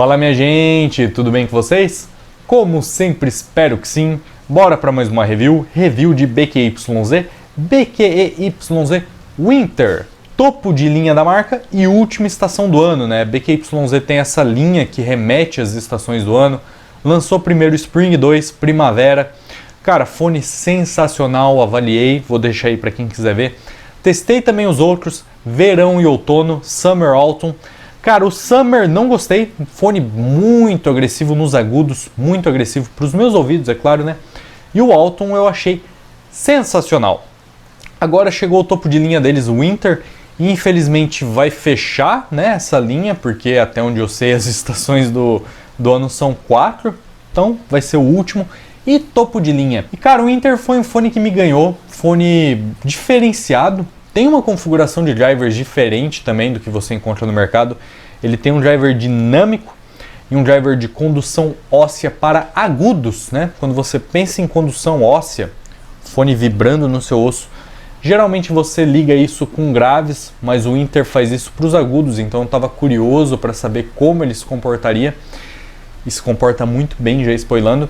Fala minha gente, tudo bem com vocês? Como sempre, espero que sim. Bora para mais uma review de BQYZ Winter, topo de linha da marca e última estação do ano, né? BQYZ tem essa linha que remete às estações do ano. Lançou primeiro Spring 2, Primavera. Cara, fone sensacional, avaliei, vou deixar aí para quem quiser ver. Testei também os outros, Verão e Outono, Summer, Autumn. Cara, o Summer não gostei, fone muito agressivo nos agudos, muito agressivo para os meus ouvidos, é claro, né? E o Autumn eu achei sensacional. Agora chegou o topo de linha deles, o Winter, e infelizmente vai fechar, né, essa linha, porque até onde eu sei as estações do ano são 4, então vai ser o último. E topo de linha. E cara, o Winter foi um fone que me ganhou, fone diferenciado. Tem uma configuração de drivers diferente também do que você encontra no mercado. Ele tem um driver dinâmico e um driver de condução óssea para agudos, né? Quando você pensa em condução óssea, fone vibrando no seu osso, geralmente você liga isso com graves, mas o Winter faz isso para os agudos, então eu estava curioso para saber como ele se comportaria. E se comporta muito bem, já spoilando.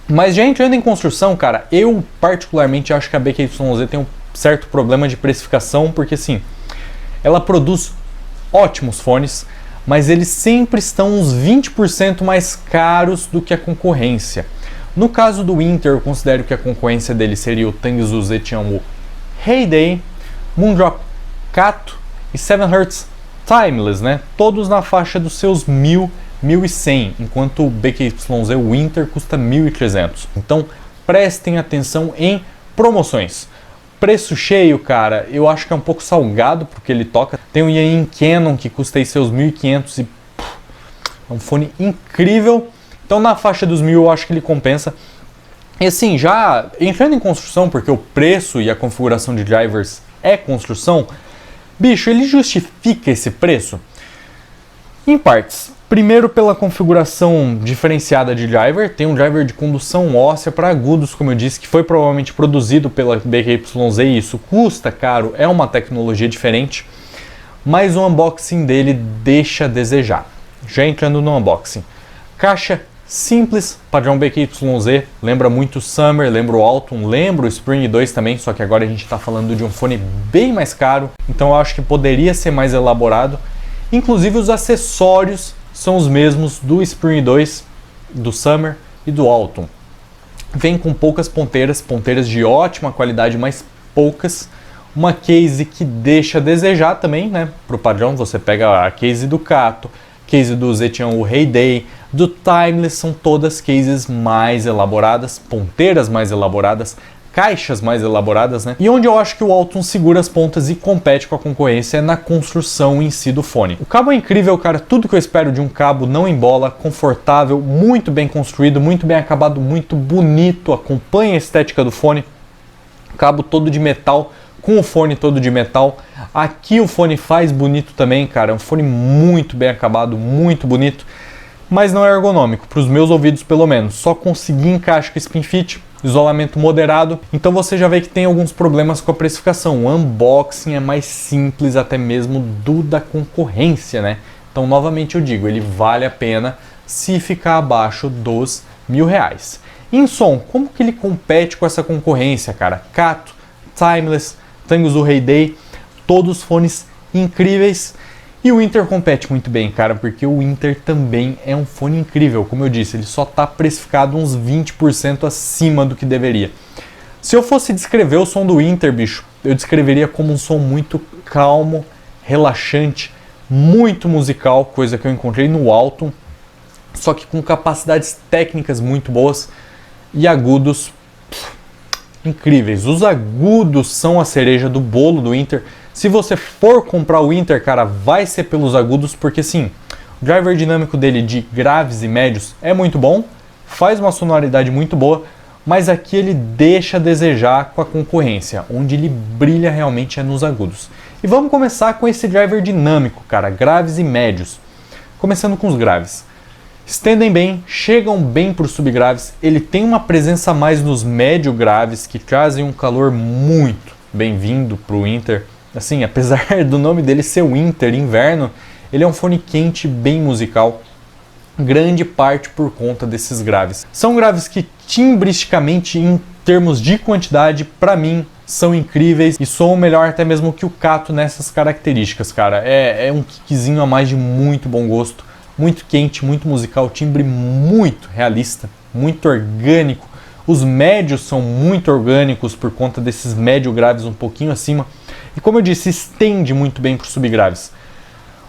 Mas já entrando em construção, cara, eu particularmente acho que a BQYZ tem um certo problema de precificação, porque assim, ela produz ótimos fones, mas eles sempre estão uns 20% mais caros do que a concorrência. No caso do Winter, eu considero que a concorrência dele seria o Tangsu Zetian Heyday, Moondrop Kato e 7Hz Timeless, né? Todos na faixa dos seus 1.100, enquanto o BQYZ Winter custa 1.300. Então prestem atenção em promoções. Preço cheio, cara, eu acho que é um pouco salgado porque ele toca. Tem o Yain Canon que custa aí seus 1.500 e é um fone incrível. Então na faixa dos 1.000 eu acho que ele compensa. E assim, já entrando em construção, porque o preço e a configuração de drivers é construção, bicho, ele justifica esse preço? Em partes. Primeiro pela configuração diferenciada de driver, tem um driver de condução óssea para agudos, como eu disse, que foi provavelmente produzido pela BQYZ e isso custa caro, é uma tecnologia diferente, mas o unboxing dele deixa a desejar. Já entrando no unboxing. Caixa simples, padrão BQYZ, lembra muito o Summer, lembra o Autumn, lembra o Spring 2 também, só que agora a gente está falando de um fone bem mais caro, então eu acho que poderia ser mais elaborado. Inclusive os acessórios são os mesmos do Spring 2, do Summer e do Autumn. Vem com poucas ponteiras de ótima qualidade, mas poucas. Uma case que deixa a desejar também, né? Pro padrão, você pega a case do Kato, case do Zetian Heyday, do Timeless, são todas cases mais elaboradas, ponteiras mais elaboradas, caixas mais elaboradas, né? E onde eu acho que o Autumn segura as pontas e compete com a concorrência é na construção em si do fone. O cabo é incrível, cara, tudo que eu espero de um cabo não embola, confortável, muito bem construído, muito bem acabado, muito bonito, acompanha a estética do fone. Cabo todo de metal, com o fone todo de metal. Aqui o fone faz bonito também, cara, é um fone muito bem acabado, muito bonito, mas não é ergonômico, para os meus ouvidos pelo menos. Só consegui encaixe com Spin Fit, isolamento moderado, então você já vê que tem alguns problemas com a precificação. O unboxing é mais simples até mesmo do da concorrência, né? Então novamente eu digo, ele vale a pena se ficar abaixo dos R$1.000. Em som, como que ele compete com essa concorrência, cara? Kato, Timeless, Tangsu Heyday, todos fones incríveis. E o Winter compete muito bem, cara, porque o Winter também é um fone incrível. Como eu disse, ele só está precificado uns 20% acima do que deveria. Se eu fosse descrever o som do Winter, bicho, eu descreveria como um som muito calmo, relaxante, muito musical, coisa que eu encontrei no Autumn, só que com capacidades técnicas muito boas e agudos incríveis. Os agudos são a cereja do bolo do Winter. Se você for comprar o Winter, cara, vai ser pelos agudos, porque sim, o driver dinâmico dele de graves e médios é muito bom, faz uma sonoridade muito boa, mas aqui ele deixa a desejar com a concorrência, onde ele brilha realmente é nos agudos. E vamos começar com esse driver dinâmico, cara, graves e médios. Começando com os graves. Estendem bem, chegam bem para os subgraves, ele tem uma presença a mais nos médio graves que trazem um calor muito bem-vindo para o Winter. Assim, apesar do nome dele ser Winter, inverno, ele é um fone quente, bem musical. grande parte por conta desses graves. São graves que timbristicamente, em termos de quantidade, para mim, são incríveis e soam melhor até mesmo que o Cato nessas características, cara. É um kickzinho a mais de muito bom gosto, muito quente, muito musical, timbre muito realista, muito orgânico. Os médios são muito orgânicos por conta desses médio graves um pouquinho acima. E como eu disse, estende muito bem para os subgraves.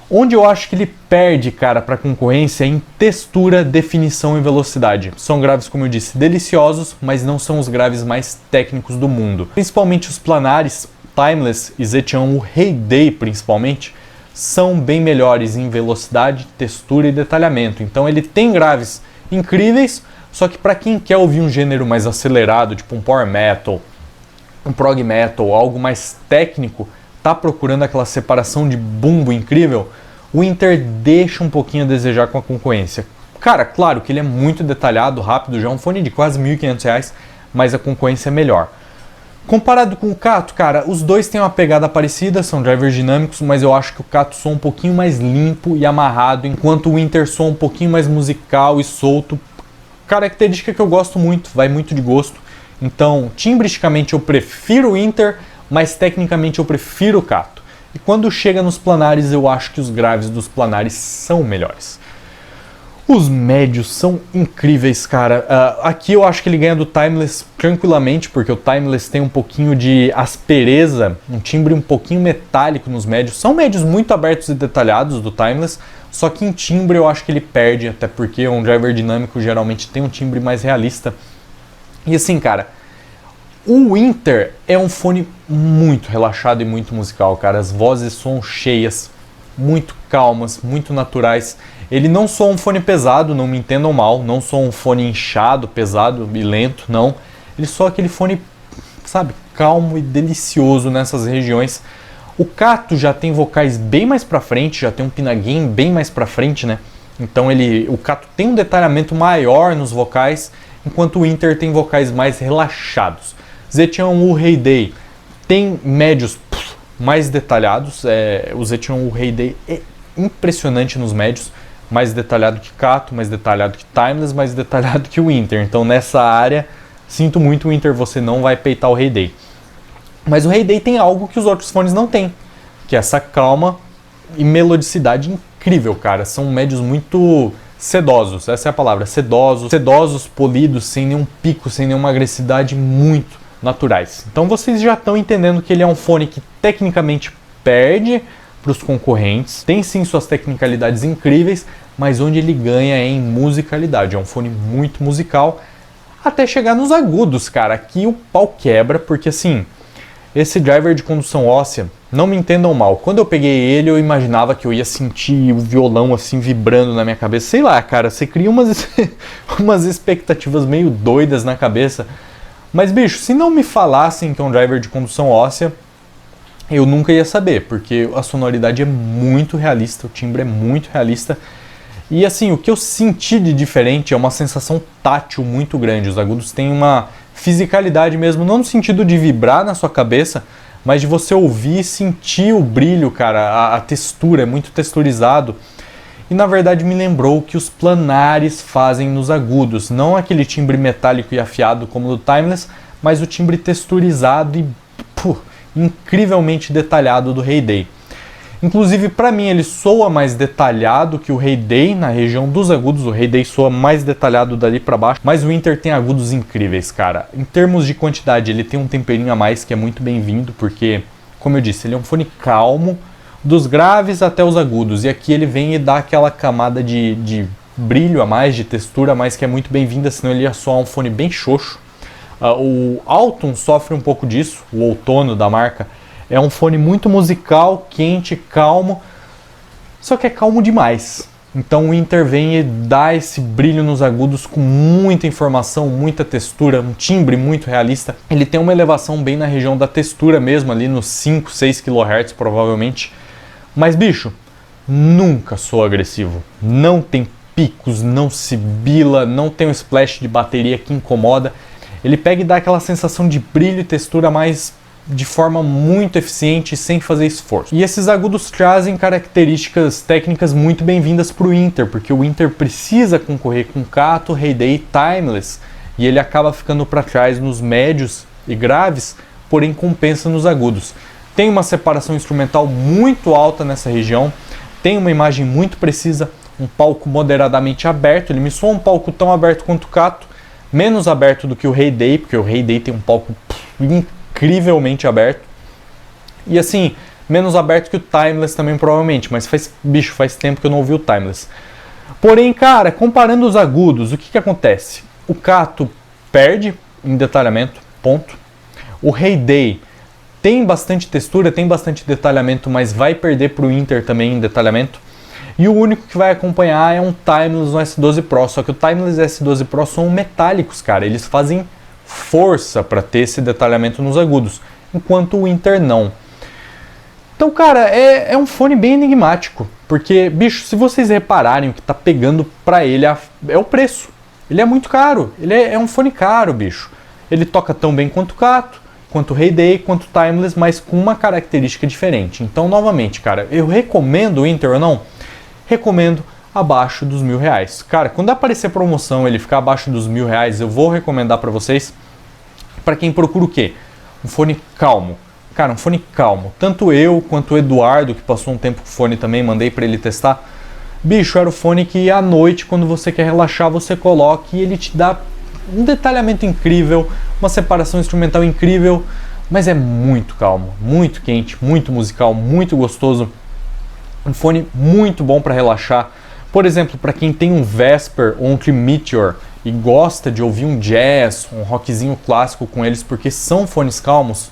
Onde eu acho que ele perde, cara, para a concorrência é em textura, definição e velocidade. São graves, como eu disse, deliciosos, mas não são os graves mais técnicos do mundo. Principalmente os planares, Timeless e Zetian, o Heyday principalmente, são bem melhores em velocidade, textura e detalhamento. Então ele tem graves incríveis, só que para quem quer ouvir um gênero mais acelerado, tipo um power metal, um prog metal, algo mais técnico, tá procurando aquela separação de bumbo incrível, o Inter deixa um pouquinho a desejar com a concorrência. Cara, claro que ele é muito detalhado, rápido, já é um fone de quase R$1.500, mas a concorrência é melhor. Comparado com o Cato, cara, os dois têm uma pegada parecida, são drivers dinâmicos, mas eu acho que o Cato soa um pouquinho mais limpo e amarrado, enquanto o Inter soa um pouquinho mais musical e solto. Característica que eu gosto muito, vai muito de gosto. Então, timbristicamente eu prefiro o Inter, mas tecnicamente eu prefiro o Cato. E quando chega nos planares, eu acho que os graves dos planares são melhores. Os médios são incríveis, cara. Aqui eu acho que ele ganha do Timeless tranquilamente, porque o Timeless tem um pouquinho de aspereza, um timbre um pouquinho metálico nos médios. São médios muito abertos e detalhados do Timeless, só que em timbre eu acho que ele perde, até porque um driver dinâmico geralmente tem um timbre mais realista. E assim, cara, o Inter é um fone muito relaxado e muito musical, cara. As vozes soam cheias, muito calmas, muito naturais. Ele não soa um fone pesado, não me entendam mal. Não soa um fone inchado, pesado e lento, não. Ele soa aquele fone, sabe, calmo e delicioso nessas regiões. O Cato já tem vocais bem mais pra frente, já tem um pinagain bem mais pra frente, né? Então o Cato tem um detalhamento maior nos vocais, enquanto o Inter tem vocais mais relaxados. Zetian o Heyday tem médios mais detalhados, o Zetian o Heyday é impressionante nos médios, mais detalhado que Cato, mais detalhado que Timeless, mais detalhado que o Inter. Então nessa área, sinto muito, o Inter, você não vai peitar o Heyday. Mas o Heyday tem algo que os outros fones não têm, que é essa calma e melodicidade incrível, cara. São médios muito sedosos, essa é a palavra, sedosos, polidos, sem nenhum pico, sem nenhuma agressividade, muito naturais. Então vocês já estão entendendo que ele é um fone que tecnicamente perde para os concorrentes, tem sim suas tecnicalidades incríveis, mas onde ele ganha é em musicalidade. É um fone muito musical, até chegar nos agudos, cara. Aqui o pau quebra, porque assim, esse driver de condução óssea, não me entendam mal, quando eu peguei ele eu imaginava que eu ia sentir o violão assim vibrando na minha cabeça, sei lá, cara, você cria umas expectativas meio doidas na cabeça. Mas, bicho, se não me falassem que é um driver de condução óssea, eu nunca ia saber, porque a sonoridade é muito realista, o timbre é muito realista. E assim, o que eu senti de diferente é uma sensação tátil muito grande. Os agudos têm uma fisicalidade mesmo, não no sentido de vibrar na sua cabeça, mas de você ouvir e sentir o brilho, cara, a textura, é muito texturizado. E na verdade me lembrou o que os planares fazem nos agudos, não aquele timbre metálico e afiado como o do Timeless, mas o timbre texturizado e incrivelmente detalhado do Heyday. Inclusive, para mim, ele soa mais detalhado que o Heyday na região dos agudos. O Heyday soa mais detalhado dali para baixo, mas o Inter tem agudos incríveis, cara. Em termos de quantidade, ele tem um temperinho a mais que é muito bem-vindo, porque, como eu disse, ele é um fone calmo, dos graves até os agudos. E aqui ele vem e dá aquela camada de brilho a mais, de textura a mais, que é muito bem-vinda, senão ele ia soar um fone bem xoxo. O Alton sofre um pouco disso, o outono da marca. É um fone muito musical, quente, calmo, só que é calmo demais. Então o Inter vem e dá esse brilho nos agudos com muita informação, muita textura, um timbre muito realista. Ele tem uma elevação bem na região da textura mesmo, ali nos 5, 6 kHz provavelmente. Mas bicho, nunca sou agressivo. Não tem picos, não sibila, não tem um splash de bateria que incomoda. Ele pega e dá aquela sensação de brilho e textura mais de forma muito eficiente sem fazer esforço. E esses agudos trazem características técnicas muito bem-vindas para o Inter, porque o Inter precisa concorrer com Cato, Heyday e Timeless, e ele acaba ficando para trás nos médios e graves, porém compensa nos agudos. Tem uma separação instrumental muito alta nessa região, tem uma imagem muito precisa, um palco moderadamente aberto, ele me soa um palco tão aberto quanto o Cato, menos aberto do que o Heyday, porque o Heyday tem um palco incrivelmente aberto. E assim, menos aberto que o Timeless também provavelmente, mas faz tempo que eu não ouvi o Timeless. Porém, cara, comparando os agudos, o que acontece? O Cato perde em detalhamento, ponto. O Heyday tem bastante textura, tem bastante detalhamento, mas vai perder para o Inter também em detalhamento. E o único que vai acompanhar é um Timeless no S12 Pro, só que o Timeless e o S12 Pro são metálicos, cara, eles fazem força para ter esse detalhamento nos agudos, enquanto o Inter não. Então, cara, é um fone bem enigmático, porque, bicho, se vocês repararem, o que tá pegando para ele é o preço. Ele é muito caro, ele é um fone caro, bicho. Ele toca tão bem quanto o Cato, quanto o Heyday, quanto o Timeless, mas com uma característica diferente. Então, novamente, cara, eu recomendo o Inter ou não? Recomendo abaixo dos R$1.000. Cara, quando aparecer promoção, ele ficar abaixo dos R$1.000, eu vou recomendar para vocês. Para quem procura o quê? Um fone calmo. Cara, um fone calmo. Tanto eu quanto o Eduardo, que passou um tempo com o fone também, mandei para ele testar. Bicho, era o fone que à noite, quando você quer relaxar, você coloca e ele te dá um detalhamento incrível, uma separação instrumental incrível, mas é muito calmo, muito quente, muito musical, muito gostoso. Um fone muito bom para relaxar. Por exemplo, para quem tem um Vesper ou um Meteor e gosta de ouvir um jazz, um rockzinho clássico com eles, porque são fones calmos,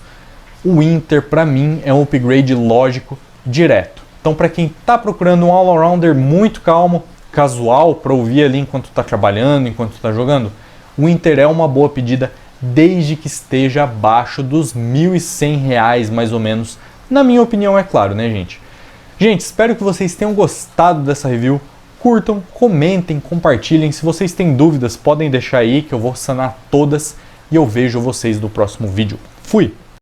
o Inter para mim é um upgrade lógico direto. Então, para quem está procurando um all-arounder muito calmo, casual, para ouvir ali enquanto está trabalhando, enquanto está jogando, o Inter é uma boa pedida, desde que esteja abaixo dos R$1.100 mais ou menos, na minha opinião, é claro, né, gente? Gente, espero que vocês tenham gostado dessa review. Curtam, comentem, compartilhem. Se vocês têm dúvidas, podem deixar aí que eu vou sanar todas e eu vejo vocês no próximo vídeo. Fui!